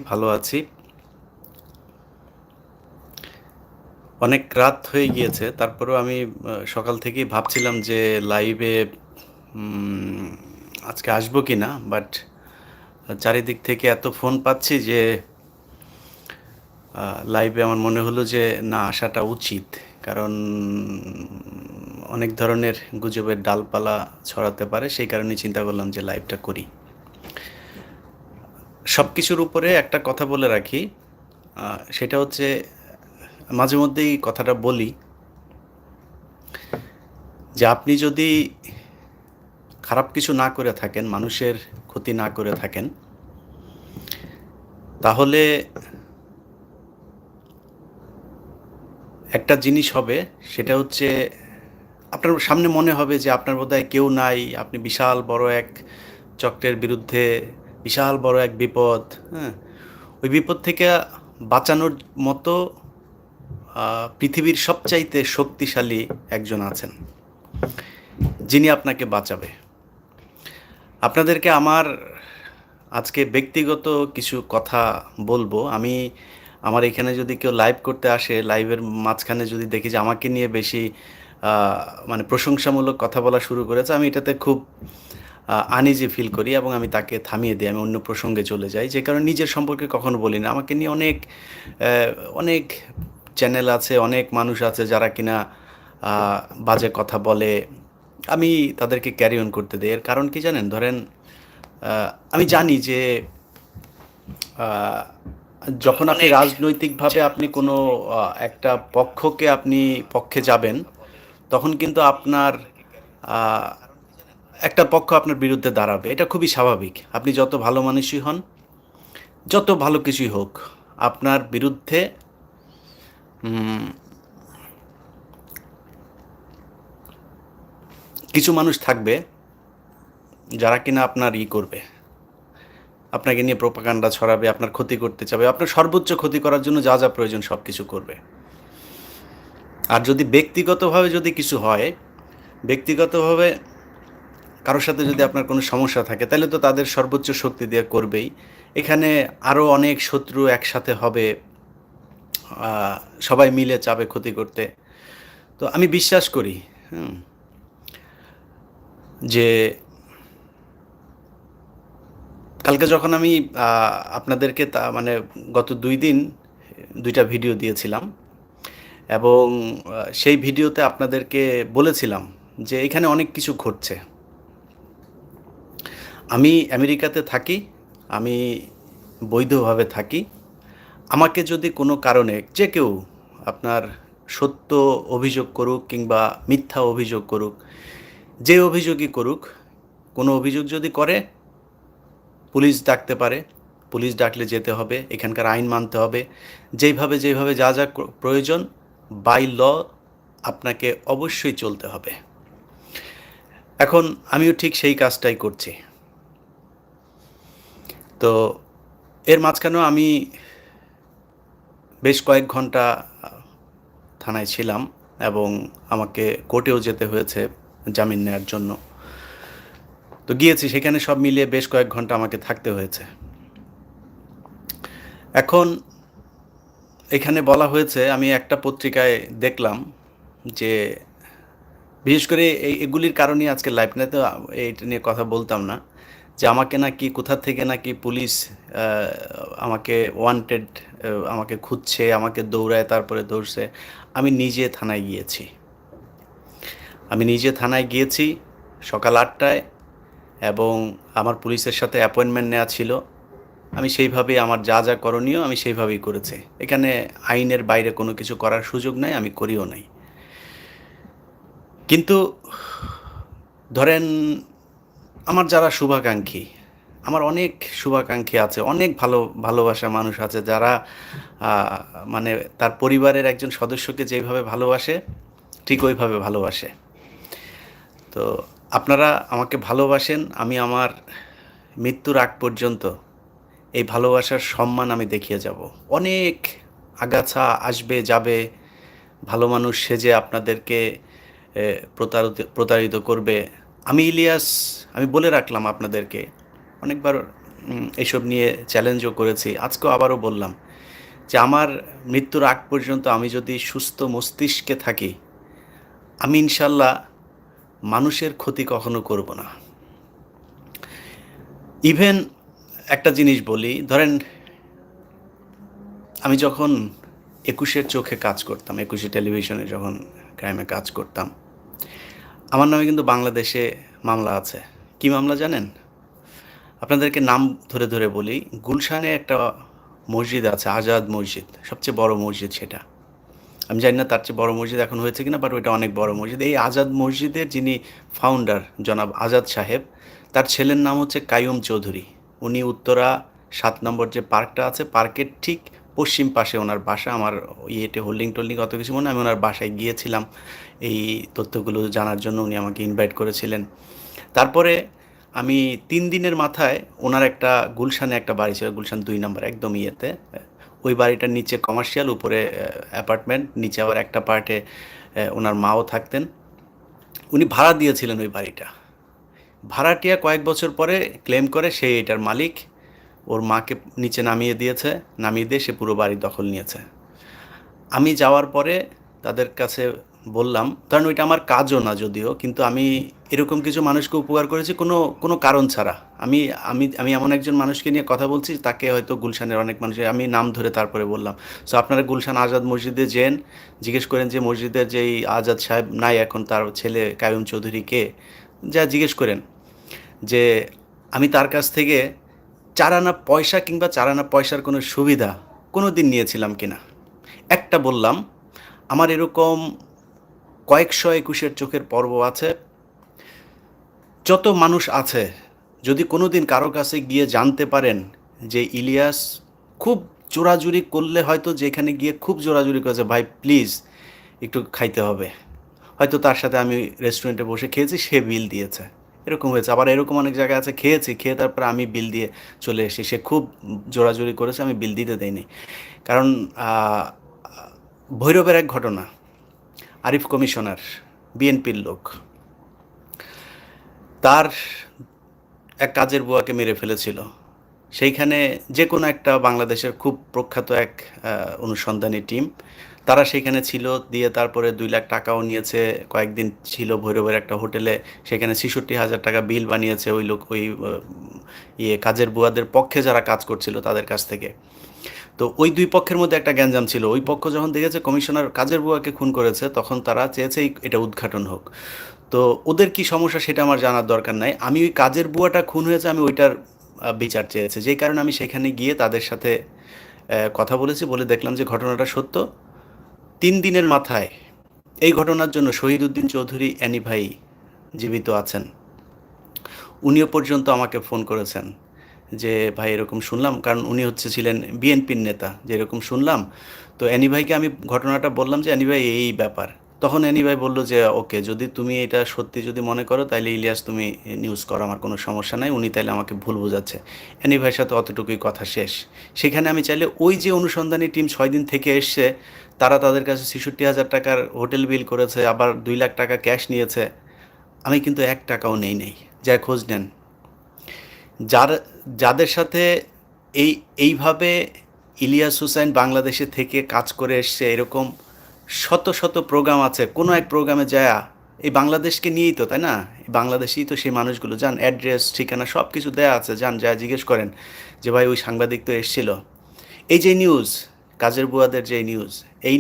ভালো আছি। অনেক রাত হয়ে গিয়েছে। তারপরেও আমি সকাল থেকেই ভাবছিলাম যে লাইভে উম আজকে আসবো কিনা? বাট চারিদিক থেকে এত ফোন পাচ্ছি যে লাইভে আমার মনে হলো যে না আসাটা উচিত। কারণ অনেক ধরনের গুজবের ডালপালা ছড়াতে পারে। সেই কারণেই চিন্তা করলাম যে লাইভটা করি। সবকিছুর উপরে একটা কথা বলে রাখি। সেটা হচ্ছে মাঝে মধ্যেই কথাটা বলি যে আপনি যদি খারাপ কিছু না করে থাকেন, মানুষের ক্ষতি না করে থাকেন, তাহলে একটা জিনিস হবে, সেটা হচ্ছে আপনার সামনে মনে হবে যে আপনার বোধহয় কেউ নাই, আপনি বিশাল বড় এক চক্রের বিরুদ্ধে বিশাল বড় এক বিপদ, হ্যাঁ? ওই বিপদ থেকে বাঁচানোর মতো পৃথিবীর সবচাইতে শক্তিশালী একজন আছেন, যিনি আপনাকে বাঁচাবে। আপনাদেরকে আমার আজকে ব্যক্তিগত কিছু কথা বলবো। আমার এখানে যদি কেউ লাইভ করতে আসে, লাইভের মাঝখানে যদি দেখি যে আমাকে নিয়ে বেশি মানে প্রশংসামূলক কথা বলা শুরু করেছে, আমি এটাতে খুব আনইজি ফিল করি এবং আমি তাকে থামিয়ে দিই। আমি অন্য প্রসঙ্গে চলে যাই। যে কারণে নিজের সম্পর্কে কখনো বলি না। আমাকে নিয়ে অনেক চ্যানেল আছে, অনেক মানুষ আছে যারা কিনা আ বাজে কথা বলে। আমি তাদেরকে ক্যারি অন করতে দেই। এর কারণ কি জানেন? ধরেন আমি জানি যে আ যখন আপনি রাজনৈতিকভাবে আপনি কোনো একটা পক্ষে যাবেন, তখন কিন্তু আপনার আ একটা পক্ষ আপনার বিরুদ্ধে দাঁড়াবে। এটা খুবই স্বাভাবিক। আপনি যত ভালো মানুষই হন, যত ভালো কিছুই হোক, আপনার বিরুদ্ধে উম কিছু মানুষ থাকবে যারা কিনা আপনার করবে। আপনাকে নিয়ে প্রোপাগান্ডা ছড়াবে, আপনার ক্ষতি করতে চাবে, আপনার সর্বোচ্চ ক্ষতি করার জন্য যা প্রয়োজন সবকিছু করবে। আর যদি ব্যক্তিগতভাবে যদি কিছু হয়, ব্যক্তিগতভাবে কারো সাথে যদি আপনার কোনো সমস্যা থাকে, তাহলে তো তাদের সর্বোচ্চ শক্তি দিয়ে করবেই। এখানে আরো অনেক শত্রু একসাথে হবে, আ সবাই মিলে চাবে ক্ষতি করতে। তো আমি বিশ্বাস করি, হুম? যে কালকে যখন আমি আ আপনাদেরকে মানে গত ২ দিন ২ টা ভিডিও দিয়েছিলাম এবং সেই ভিডিওতে আপনাদেরকে বলেছিলাম যে এখানে অনেক কিছু ঘটছে। আমি আমেরিকাতে থাকি, আমি বৈধভাবে থাকি। আমাকে যদি কোনো কারণে যে কেউ আপনার সত্য অভিযোগ করুক কিংবা মিথ্যা অভিযোগ করুক, যে অভিযোগই করুক, কোনো অভিযোগ যদি করে পুলিশ ডাকতে পারে। পুলিশ ডাকলে যেতে হবে। এখানকার আইন মানতে হবে। যেইভাবে যা প্রয়োজন বাই ল আপনাকে অবশ্যই চলতে হবে। এখন আমিও ঠিক সেই কাজটাই করছি। তো এর মাঝখানেও আমি বেশ কয়েক ঘন্টা থানায় ছিলাম এবং আমাকে কোর্টেও যেতে হয়েছে জামিন নেয়ার জন্য। তো গিয়েছি, সেখানে সব মিলিয়ে বেশ কয়েক ঘন্টা আমাকে থাকতে হয়েছে। এখন এখানে বলা হয়েছে, আমি একটা পত্রিকায় দেখলাম যে বিশেষ করে এগুলির কারণেই আজকে লাইভ, না তো এইটা নিয়ে কথা বলতাম না। যে আমাকে নাকি কোথা থেকে নাকি পুলিশ আ আমাকে ওয়ান্টেড, আমাকে খুঁজছে, আমাকে দৌড়ায় তারপরে ধরছে। আমি নিজে থানায় গিয়েছি। আমি নিজে থানায় গিয়েছি সকাল ৮ টায় এবং আমার পুলিশের সাথে অ্যাপয়েন্টমেন্ট নেওয়া ছিল। আমি সেইভাবেই আমার যা করণীয় আমি সেইভাবেই করেছি। এখানে আইনের বাইরে কোনো কিছু করার সুযোগ নাই, আমি করিও নাই। কিন্তু ধরেন আমার যারা শুভাকাঙ্ক্ষী, আমার অনেক শুভাকাঙ্ক্ষী আছে, অনেক ভালোবাসার মানুষ আছে যারা আ মানে তার পরিবারের একজন সদস্যকে যেইভাবে ভালোবাসে, ঠিক ওইভাবে ভালোবাসে। তো আপনারা আমাকে ভালোবাসেন, আমি আমার মৃত্যুর আগ পর্যন্ত এই ভালোবাসার সম্মান আমি দেখিয়ে যাব। অনেক আগাছা আসবে যাবে, ভালো মানুষ সেজে আপনাদেরকে প্রতারিত করবে। আমি ইলিয়াস, আমি বলে রাখলাম আপনাদেরকে অনেকবার, এসব নিয়ে চ্যালেঞ্জও করেছি। আজকেও আবারও বললাম যে আমার মৃত্যুর আগ পর্যন্ত আমি যদি সুস্থ মস্তিষ্কে থাকি, আমি ইনশাল্লাহ মানুষের ক্ষতি কখনো করব না। ইভেন একটা জিনিস বলি, ধরেন আমি যখন ২১-এর চোখে কাজ করতাম, ২১-এ টেলিভিশনে যখন ক্রাইমে কাজ করতাম, আমার নামে কিন্তু বাংলাদেশে মামলা আছে। কি মামলা জানেন? আপনাদেরকে নাম ধরে ধরে বলি, গুলশানে একটা মসজিদ আছে, আজাদ মসজিদ, সবচেয়ে বড় মসজিদ সেটা। আমি জানি না তার চেয়ে বড় মসজিদ এখন হয়েছে কিনা, বাট ওইটা অনেক বড় মসজিদ। এই আজাদ মসজিদের যিনি ফাউন্ডার জনাব আজাদ সাহেব, তার ছেলের নাম হচ্ছে কাইয়ুম চৌধুরী। উনি উত্তরা ৭ নম্বর যে পার্কটা আছে, পার্কের ঠিক পশ্চিম পাশে ওনার বাসা। আমার ইয়েতে হোল্ডিং টোল্ডিং অত কিছু মনে হয়, আমি ওনার বাসায় গিয়েছিলাম এই তথ্যগুলো জানার জন্য। উনি আমাকে ইনভাইট করেছিলেন। তারপরে আমি ৩ দিনের মাথায় ওনার একটা গুলশানে একটা বাড়ি ছিল, গুলশান ২ নম্বর একদম ইয়েতে। ওই বাড়িটার নিচে কমার্শিয়াল, উপরে অ্যাপার্টমেন্ট, নিচে আবার একটা পার্টে ওনার মাও থাকতেন। উনি ভাড়া দিয়েছিলেন ওই বাড়িটা। ভাড়াটিয়া কয়েক বছর পরে ক্লেম করে সে এটার মালিক, ওর মাকে নিচে নামিয়ে দিয়েছে, নামিয়ে দিয়ে সে পুরো বাড়ি দখল নিয়েছে। আমি যাওয়ার পরে তাদের কাছে বললাম, কারণ ওইটা আমার কাজও না যদিও, কিন্তু আমি এরকম কিছু মানুষকে উপকার করেছি কোনো কোনো কারণ ছাড়া। আমি আমি আমি এমন একজন মানুষকে নিয়ে কথা বলছি, তাকে হয়তো গুলশানের অনেক মানুষ, আমি নাম ধরে তারপরে বললাম। সো আপনারা গুলশান আজাদ মসজিদে যেন, জিজ্ঞেস করেন যে মসজিদের যেই আজাদ সাহেব নাই এখন, তার ছেলে কাইয়ুম চৌধুরী কে, যা জিজ্ঞেস করেন যে আমি তার কাছ থেকে চারানা পয়সা কিংবা চারানা পয়সার কোনো সুবিধা কোনো দিন নিয়েছিলাম কিনা। একটা বললাম, আমার এরকম কয়েকশো ২১-এর চোখের পর্ব আছে। যত মানুষ আছে, যদি কোনো দিন কারো কাছে গিয়ে জানতে পারেন যে ইলিয়াস খুব জোরাজুরি করলে, হয়তো যেখানে গিয়ে খুব জোরাজুরি করেছে, ভাই প্লিজ একটু খাইতে হবে, হয়তো তার সাথে আমি রেস্টুরেন্টে বসে খেয়েছি, সে বিল দিয়েছে, এরকম হয়েছে। আবার এরকম অনেক জায়গায় আছে, খেয়েছি, খেয়ে তারপরে আমি বিল দিয়ে চলে এসেছি, সে খুব জোরাজুরি করেছে, আমি বিল দিতে দেইনি। কারণ ভৈরবের এক ঘটনা, আরিফ কমিশনার, বিএনপির লোক, তার এক কাজের বুয়াকে মেরে ফেলেছিল। সেইখানে যে কোনো একটা বাংলাদেশের খুব প্রখ্যাত এক অনুসন্ধানী টিম, তারা সেখানে ছিল, দিয়ে তারপরে ২ লাখ টাকাও নিয়েছে, কয়েকদিন ছিল ভৈরবের একটা হোটেলে, সেখানে ৬৬,০০০ টাকা বিল বানিয়েছে ওই লোক, ওই কাজের বুয়াদের পক্ষে যারা কাজ করছিল তাদের কাছ থেকে। তো ওই ২ পক্ষের মধ্যে একটা গ্যাঞ্জাম ছিল। ওই পক্ষ যখন দেখেছে কমিশনার কাজের বুয়াকে খুন করেছে, তখন তারা চেয়েছে এটা উদ্ঘাটন হোক। তো ওদের কি সমস্যা সেটা আমার জানার দরকার নাই। আমি ওই কাজের বুয়াটা খুন হয়েছে, আমি ওইটার বিচার চেয়েছে, যেই কারণে আমি সেখানে গিয়ে তাদের সাথে কথা বলেছি, বলে দেখলাম যে ঘটনাটা সত্য। ৩ দিনের মাথায় এই ঘটনার জন্য শহীদ উদ্দিন চৌধুরী অ্যানি ভাই জীবিত আছেন। উনিও পর্যন্ত আমাকে ফোন করেছেন যে ভাই এরকম শুনলাম, কারণ উনি ছিলেন বিএনপির নেতা, যে এরকম শুনলাম। তো অ্যানি ভাইকে আমি ঘটনাটা বললাম যে অ্যানি ভাই এই ব্যাপার। তখন অ্যানি ভাই বললো যে ওকে, যদি তুমি এটা সত্যি যদি মনে করো, তাহলে ইলিয়াস তুমি নিউজ করো, আমার কোনো সমস্যা নাই। উনি তাইলে আমাকে ভুল বোঝাচ্ছে। অ্যানি ভাইয়ের সাথে অতটুকুই কথা শেষ। সেখানে আমি চাইলে ওই যে অনুসন্ধানী টিম ৬ দিন থেকে এসছে, তারা তাদের কাছে ৬৬,০০০ টাকার হোটেল বিল করেছে, আবার ২ লাখ টাকা ক্যাশ নিয়েছে, আমি কিন্তু ১ টাকাও নেই। যা খোঁজ নেন, যার যাদের সাথে এইভাবে ইলিয়াস হুসাইন বাংলাদেশে থেকে কাজ করে এসছে, এরকম শত শত প্রোগ্রাম আছে। কোনো এক প্রোগ্রামে যায়া, এই বাংলাদেশকে নিয়েই তো, তাই না, এই বাংলাদেশেই তো সেই মানুষগুলো, যান অ্যাড্রেস ঠিকানা সব কিছু দেয়া আছে, যান যা জিজ্ঞেস করেন যে ভাই ওই সাংবাদিক তো এসছিল। এই যে নিউজ, কাজের বুয়াদের যে নিউজ, এই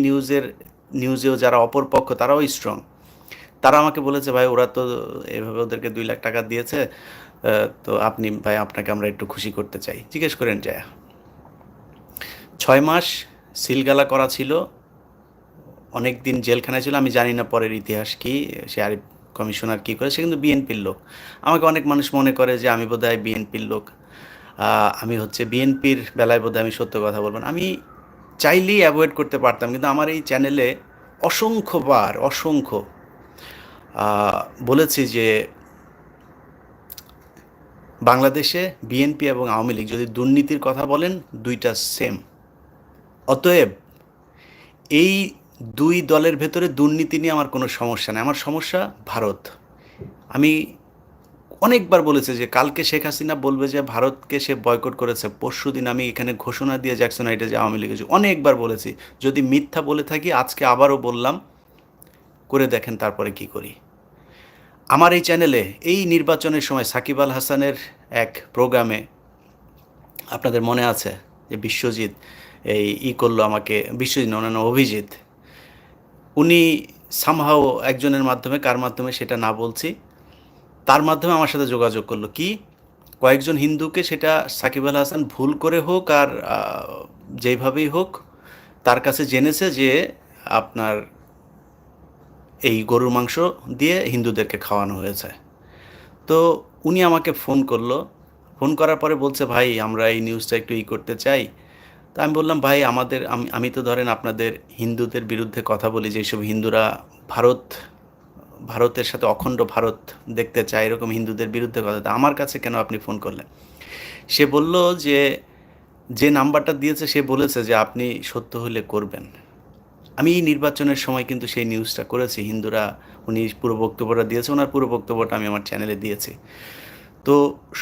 নিউজেও যারা অপর পক্ষ, তারাও স্ট্রং। তারা আমাকে বলেছে ভাই ওরা তো এভাবে ওদেরকে ২ লাখ টাকা দিয়েছে, তো আপনি ভাই, আপনাকে আমরা একটু খুশি করতে চাই। জিজ্ঞেস করেন যায়, ৬ মাস সিলগালা করা ছিল, অনেক দিন জেলখানায় ছিল। আমি জানি না পরের ইতিহাস কি, সে আরিফ কমিশনার কী করে, সে কিন্তু বিএনপির লোক। আমাকে অনেক মানুষ মনে করে যে আমি বোধহয় বিএনপির লোক, আমি বিএনপির বেলায় বোধহয় আমি সত্য কথা বলবো না। আমি চাইলেই অ্যাভয়েড করতে পারতাম, কিন্তু আমার এই চ্যানেলে অসংখ্য বলেছি যে বাংলাদেশে বিএনপি এবং আওয়ামী লীগ যদি দুর্নীতির কথা বলেন, দুইটা সেম। অতএব এই ২ দলের ভেতরে দুর্নীতি নিয়ে আমার কোনো সমস্যা নেই। আমার সমস্যা ভারত। আমি অনেকবার বলেছে যে কালকে শেখ হাসিনা বলবে যে ভারতকে সে বয়কট করেছে, পরশুদিন আমি এখানে ঘোষণা দিয়ে জ্যাকসন হাইটে যে আওয়ামী লীগ, অনেকবার বলেছি। যদি মিথ্যা বলে থাকি আজকে আবারও বললাম, করে দেখেন তারপরে কি করি। আমার এই চ্যানেলে এই নির্বাচনের সময় সাকিব আল হাসানের এক প্রোগ্রামে, আপনাদের মনে আছে যে বিশ্বজিৎ করলো আমাকে, বিশ্বজিৎ না, অভিজিৎ, উনি সামহাও একজনের মাধ্যমে, কার মাধ্যমে সেটা না বলছি, তার মাধ্যমে আমার সাথে যোগাযোগ করলো। কি, কয়েকজন হিন্দুকে, সেটা সাকিব আল হাসান ভুল করে হোক আর যেইভাবেই হোক, তার কাছে জেনেছে যে আপনার এই গরুর মাংস দিয়ে হিন্দুদেরকে খাওয়ানো হয়েছে। তো উনি আমাকে ফোন করলো, ফোন করার পরে বলছে ভাই আমরা এই নিউজটা একটু করতে চাই। তা আমি বললাম ভাই আমি তো ধরেন আপনাদের হিন্দুদের বিরুদ্ধে কথা বলি, যেসব হিন্দুরা ভারত ভারতের সাথে অখণ্ড ভারত দেখতে চায়, এরকম হিন্দুদের বিরুদ্ধে কথা, আমার কাছে কেন আপনি ফোন করলেন? সে বলল যে যে নাম্বারটা দিয়েছে সে বলেছে যে আপনি সত্য হলে করবেন। আমি এই নির্বাচনের সময় কিন্তু সেই নিউজটা করেছি। হিন্দুরা, উনি পুরো বক্তব্যটা দিয়েছে, ওনার পুরো বক্তব্যটা আমি আমার চ্যানেলে দিয়েছি। তো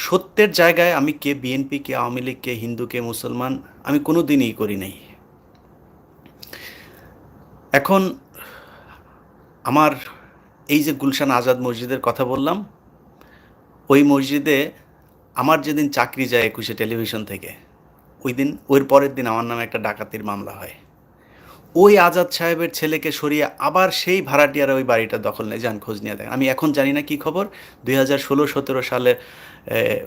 সত্যের জায়গায় আমি কে বিএনপি, কে আওয়ামী লীগ, কে হিন্দু, কে মুসলমান, আমি কোনো দিনই করি নাই। এখন আমার এই যে গুলশান আজাদ মসজিদের কথা বললাম, ওই মসজিদে আমার যেদিন চাকরি যায় ২১শে টেলিভিশন থেকে, ওই দিন, ওর পরের দিন আমার নামে একটা ডাকাতির মামলা হয়। ওই আজাদ সাহেবের ছেলেকে সরিয়ে আবার সেই ভাড়াটিয়ারা ওই বাড়িটা দখল নেয়, যান খোঁজ নিয়ে দেখেন। আমি এখন জানি না কি খবর, ২০১৬-১৭ সালে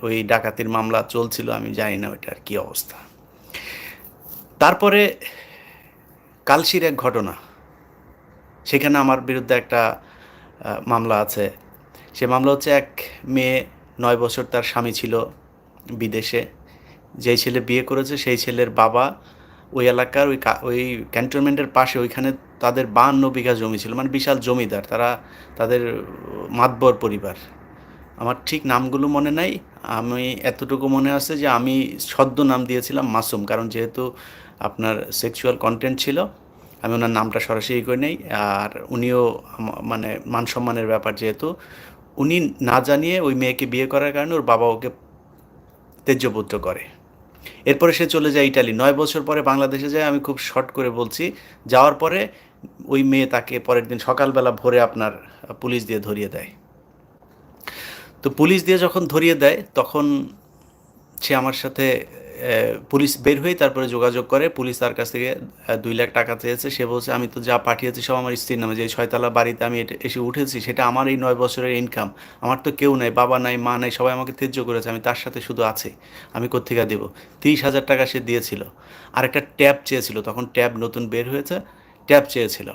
ওই ডাকাতির মামলা চলছিল, আমি জানি না ওইটার কী অবস্থা। তারপরে কালশির এক ঘটনা, সেখানে আমার বিরুদ্ধে একটা মামলা আছে। সে মামলা হচ্ছে, এক মেয়ে ৯ বছর, তার স্বামী ছিল বিদেশে, যেই ছেলে বিয়ে করেছে সেই ছেলের বাবা ওই এলাকার ওই ক্যান্টনমেন্টের পাশে, ওইখানে তাদের ৫২ বিঘা জমি ছিল, মানে বিশাল জমিদার তারা, তাদের মাতবর পরিবার। আমার ঠিক নামগুলো মনে নাই, আমি এতটুকু মনে আছে যে আমি সদ্য নাম দিয়েছিলাম মাসুম, কারণ যেহেতু আপনার সেক্সুয়াল কন্টেন্ট ছিল, আমি ওনার নামটা সরাসরি করে নেই। আর উনিও মানে মান সম্মানের ব্যাপার, যেহেতু উনি না জানিয়ে ওই মেয়েকে বিয়ে করার কারণে ওর বাবা ওকে ত্যায্যপুত্র করে। এরপরে সে চলে যায় ইটালি, ৯ বছর পরে বাংলাদেশে যায়। আমি খুব শর্ট করে বলছি, যাওয়ার পরে ওই মেয়ে তাকে পরের দিন সকালবেলা ভোরে আপনার পুলিশ দিয়ে ধরিয়ে দেয়। তো পুলিশ দিয়ে যখন ধরিয়ে দেয় তখন সে আমার সাথে, পুলিশ বের হয়ে তারপরে যোগাযোগ করে, পুলিশ তার কাছ থেকে ২ লাখ টাকা চেয়েছে। সে বলছে আমি তো যা পাঠিয়েছি সব আমার স্ত্রীর নামে, যে ৬ তলা বাড়িতে আমি এসে উঠেছি সেটা আমার এই ৯ বছরের ইনকাম, আমার তো কেউ নাই, বাবা নাই, মা নাই, সবাই আমাকে ত্যায্য করেছে, আমি তার সাথে শুধু আছি, আমি কোত্থেকে দেবো? ৩০,০০০ টাকা সে দিয়েছিল। আর একটা ট্যাব চেয়েছিল, তখন ট্যাব নতুন বের হয়েছে, ট্যাব চেয়েছিল।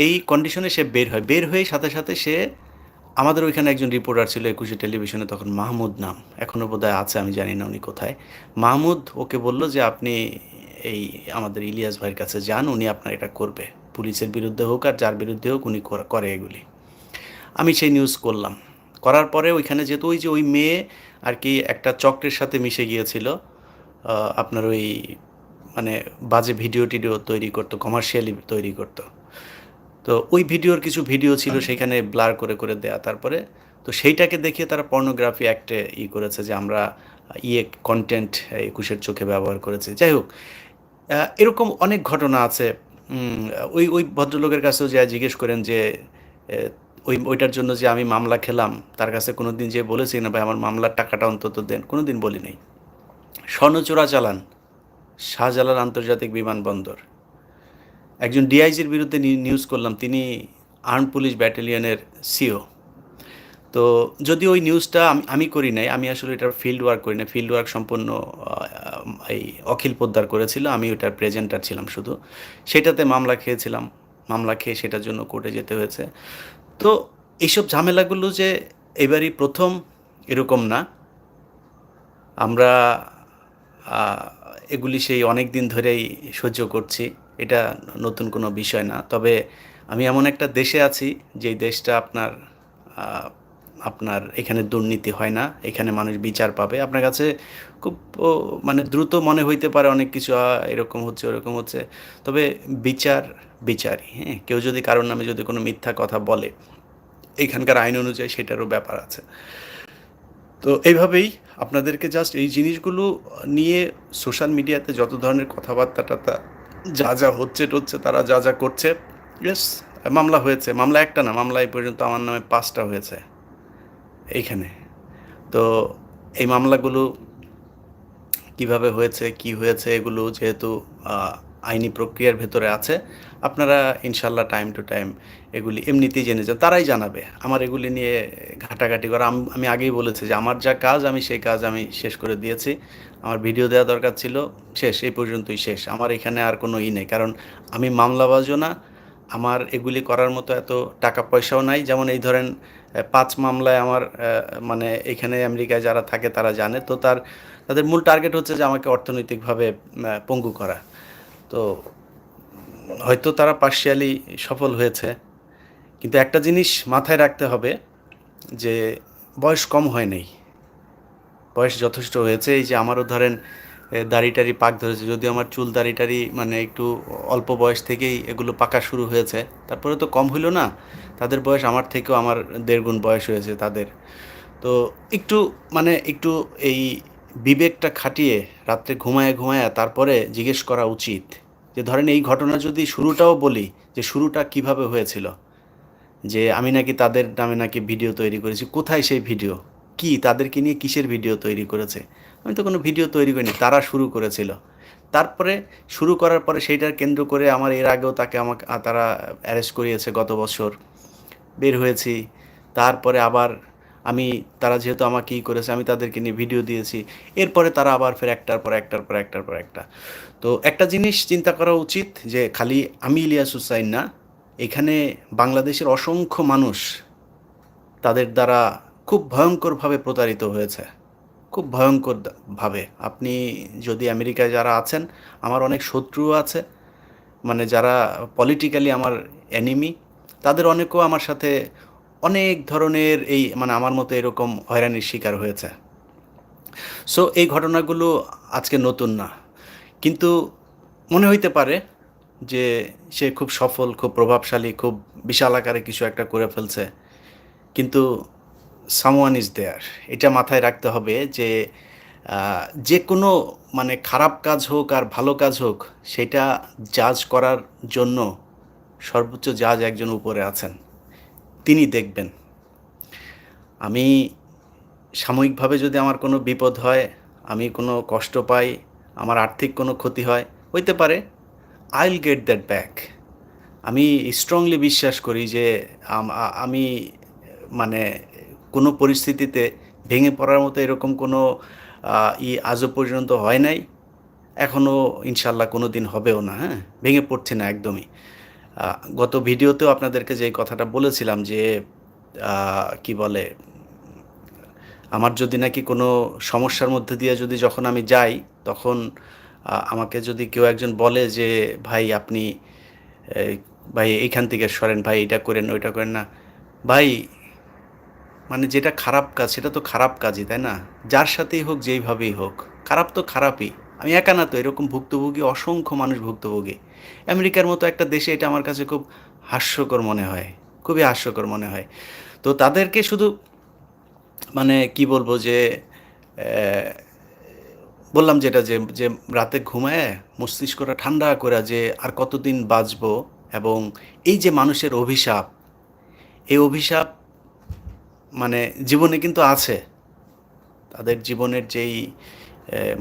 এই কন্ডিশনে সে বের হয়, বের হয়ে সাথে সাথে সে, আমাদের ওইখানে একজন রিপোর্টার ছিল ২১শে টেলিভিশনে, তখন মাহমুদ নাম, এখনও বোধহয় আছে, আমি জানি না উনি কোথায়। মাহমুদ ওকে বলল যে আপনি এই আমাদের ইলিয়াস ভাইয়ের কাছে যান, উনি আপনার এটা করবে, পুলিশের বিরুদ্ধে হোক আর যার বিরুদ্ধে হোক, উনি করে এগুলি। আমি সেই নিউজ করলাম, করার পরে ওইখানে যেহেতু ওই যে ওই মেয়ে আর কি একটা চক্রের সাথে মিশে গিয়েছিল, আপনার ওই মানে বাজে ভিডিও টিডিও তৈরি করতো, কমার্শিয়ালি তৈরি করতো। তো ওই ভিডিওর কিছু ভিডিও ছিল সেখানে ব্লার করে করে দেয়া, তারপরে তো সেইটাকে দেখিয়ে তারা পর্নোগ্রাফি অ্যাক্টে করেছে যে আমরা কন্টেন্ট ২১-এর চোখে ব্যবহার করেছি। যাই হোক, এরকম অনেক ঘটনা আছে। ওই ওই ভদ্রলোকের কাছেও যা জিজ্ঞেস করেন যে ওইটার জন্য যে আমি মামলা খেলাম, তার কাছে কোনো দিন যে বলেছি না ভাই আমার মামলার টাকাটা অন্তত দেন, কোনো দিন বলি নাই। স্বর্ণ চোরাচালান, শাহজালাল আন্তর্জাতিক বিমানবন্দর, একজন ডিআইজির বিরুদ্ধে নিউজ করলাম, তিনি আর্ম পুলিশ ব্যাটালিয়নের সিও। তো যদি ওই নিউজটা আমি করি নাই, আমি আসলে এটার ফিল্ড ওয়ার্ক করি না, ফিল্ড ওয়ার্ক সম্পূর্ণ এই অখিল পোদ্দার করেছিল, আমি ওটার প্রেজেন্টার ছিলাম শুধু। সেটাতে মামলা খেয়েছিলাম, মামলা খেয়ে সেটার জন্য কোর্টে যেতে হয়েছে। তো এইসব ঝামেলাগুলো যে এবারই প্রথম এরকম না, আমরা এগুলি সেই অনেক দিন ধরেই সহ্য করছি, এটা নতুন কোনো বিষয় না। তবে আমি এমন একটা দেশে আছি যেই দেশটা আপনার এখানে দুর্নীতি হয় না, এখানে মানুষ বিচার পাবে। আপনার কাছে খুব মানে দ্রুত মনে হইতে পারে অনেক কিছু, এরকম হচ্ছে ওরকম হচ্ছে, তবে বিচার বিচারই, হ্যাঁ, কেউ যদি কারোর নামে যদি কোনো মিথ্যা কথা বলে, এখানকার আইন অনুযায়ী সেটারও ব্যাপার আছে। তো এইভাবেই আপনাদেরকে জাস্ট এই জিনিসগুলো নিয়ে সোশ্যাল মিডিয়াতে যত ধরনের কথাবার্তা যা যা হচ্ছে টচ্ছে তারা যা যা করছে, ইয়েস, মামলা হয়েছে, মামলা একটা না, মামলা এই পর্যন্ত আমার নামে 5টা হয়েছে এইখানে। তো এই মামলাগুলো কিভাবে হয়েছে, কি হয়েছে, এগুলো যেহেতু আইনি প্রক্রিয়ার ভেতরে আছে, আপনারা ইনশাল্লাহ টাইম টু টাইম এগুলি এমনিতেই জেনে যান। তারাই জানাবে। আমার এগুলি নিয়ে ঘাটাঘাটি করা, আমি আগেই বলেছি যে আমার যা কাজ আমি সেই কাজ আমি শেষ করে দিয়েছি। আমার ভিডিও দেওয়া দরকার ছিল, শেষ, এই পর্যন্তই শেষ। আমার এখানে আর কোনো নেই, কারণ আমি মামলাবাজও না, আমার এগুলি করার মতো এত টাকা পয়সাও নাই। যেমন এই ধরেন 5 মামলায় আমার মানে এখানে আমেরিকায় যারা থাকে তারা জানে, তো তাদের মূল টার্গেট হচ্ছে যে আমাকে অর্থনৈতিকভাবে পঙ্গু করা। তো হয়তো তারা পার্শিয়ালি সফল হয়েছে, কিন্তু একটা জিনিস মাথায় রাখতে হবে যে বয়স কম হয় নাই, বয়স যথেষ্ট হয়েছে। এই যে আমারও ধরেন দাড়ি-টাড়ি পাক ধরেছে, যদিও আমার চুল দাড়ি-টাড়ি মানে একটু অল্প বয়স থেকেই এগুলো পাকা শুরু হয়েছে, তারপরে তো কম হইল না। তাদের বয়স আমার থেকেও আমার 1.5 গুণ বয়স হয়েছে তাদের। তো একটু মানে একটু এই বিবেকটা খাটিয়ে রাত্রে ঘুমায়া তারপরে জিজ্ঞেস করা উচিত যে ধরেন এই ঘটনা যদি শুরুটাও বলি, যে শুরুটা কিভাবে হয়েছিল, যে আমি নাকি তাদের নামে নাকি ভিডিও তৈরি করেছি। কোথায় সেই ভিডিও? কি তাদেরকে নিয়ে কিসের ভিডিও তৈরি করেছে? আমি তো কোনো ভিডিও তৈরি করিনি, তারা শুরু করেছিল। তারপরে শুরু করার পরে সেইটার কেন্দ্র করে আমার এর আগেও আমাকে তারা অ্যারেস্ট করিয়েছে গত বছর, বের হয়েছি। তারপরে আবার তারা যেহেতু আমাকে করেছে, আমি তাদেরকে নিয়ে ভিডিও দিয়েছি। এরপরে তারা আবার ফের একটার পর একটা। তো একটা জিনিস চিন্তা করা উচিত যে খালি আমি ইলিয়াস হুসাইন না, এখানে বাংলাদেশের অসংখ্য মানুষ তাদের দ্বারা খুব ভয়ঙ্করভাবে প্রতারিত হয়েছে, খুব ভয়ঙ্করভাবে। আপনি যদি আমেরিকায় যারা আছেন, আমার অনেক শত্রুও আছে, মানে যারা পলিটিক্যালি আমার এনিমি, তাদের অনেকেও আমার সাথে অনেক ধরনের এই মানে আমার মতো এরকম হয়রানির শিকার হয়েছে। সো এই ঘটনাগুলো আজকে নতুন না, কিন্তু মনে হইতে পারে যে সে খুব সফল, খুব প্রভাবশালী, খুব বিশাল আকারে কিছু একটা করে ফেলছে, কিন্তু সামওয়ান ইজ দেয়ার। এটা মাথায় রাখতে হবে যে যে কোনো মানে খারাপ কাজ হোক আর ভালো কাজ হোক, সেটা জাজ করার জন্য সর্বোচ্চ জাজ একজন উপরে আছেন, তিনি দেখবেন। আমি সাময়িকভাবে যদি আমার কোনো বিপদ হয়, আমি কোনো কষ্ট পাই, আমার আর্থিক কোনো ক্ষতি হয়, হইতে পারে, I will get that back. আমি স্ট্রংলি বিশ্বাস করি যে আমি মানে কোনো পরিস্থিতিতে ভেঙে পড়ার মতো এরকম কোনো আজও পর্যন্ত হয় নাই, এখনও ইনশাল্লাহ কোনো দিন হবেও না। হ্যাঁ, ভেঙে পড়ছি না একদমই। গত ভিডিওতেও আপনাদেরকে যে কথাটা বলেছিলাম যে কি বলে, আমার যদি নাকি কোনো সমস্যার মধ্যে দিয়ে যদি যখন আমি যাই, তখন আমাকে যদি কেউ একজন বলে যে ভাই আপনি ভাই এইখান থেকে সরেন, ভাই এটা করেন ওইটা করেন না, ভাই মানে যেটা খারাপ কাজ সেটা তো খারাপ কাজই, তাই না? যার সাথেই হোক, যেইভাবেই হোক, খারাপ তো খারাপই। আমি একা না তো, এরকম ভুক্তভোগী অসংখ্য মানুষ ভুক্তভোগী। আমেরিকার মতো একটা দেশে এটা আমার কাছে খুব হাস্যকর মনে হয়, খুবই হাস্যকর মনে হয়। তো তাদেরকে শুধু মানে কি বলবো যে বললাম যেটা যে যে রাতে ঘুমায় মস্তিষ্কটা ঠান্ডা করে যে আর কতদিন বাঁচবো, এবং এই যে মানুষের অভিশাপ, এই অভিশাপ মানে জীবনে কিন্তু আছে। তাদের জীবনের যেই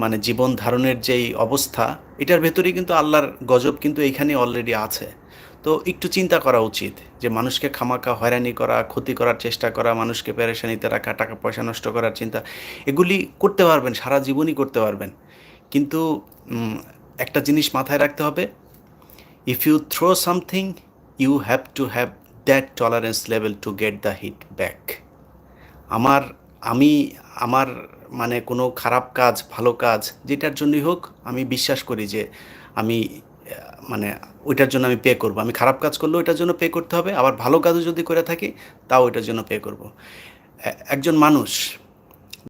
মানে জীবন ধারণের যেই অবস্থা, এটার ভেতরেই কিন্তু আল্লাহর গজব কিন্তু এইখানে অলরেডি আছে। তো একটু চিন্তা করা উচিত যে মানুষকে খামাখা হয়রানি করা, ক্ষতি করার চেষ্টা করা, মানুষকে পেরেশানিতে রাখা, টাকা পয়সা নষ্ট করার চিন্তা, এগুলি করতে পারবেন, সারা জীবনই করতে পারবেন। কিন্তু একটা জিনিস মাথায় রাখতে হবে, if you throw something, you have to have that tolerance level to get the hit back. আমার আমি আমার মানে কোনো খারাপ কাজ, ভালো কাজ যেটার জন্যই হোক, আমি বিশ্বাস করি যে আমি মানে ওইটার জন্য আমি পে করব। আমি খারাপ কাজ করলেও ওইটার জন্য পে করতে হবে, আবার ভালো কাজও যদি করে থাকি তাও ওইটার জন্য পে করব। একজন মানুষ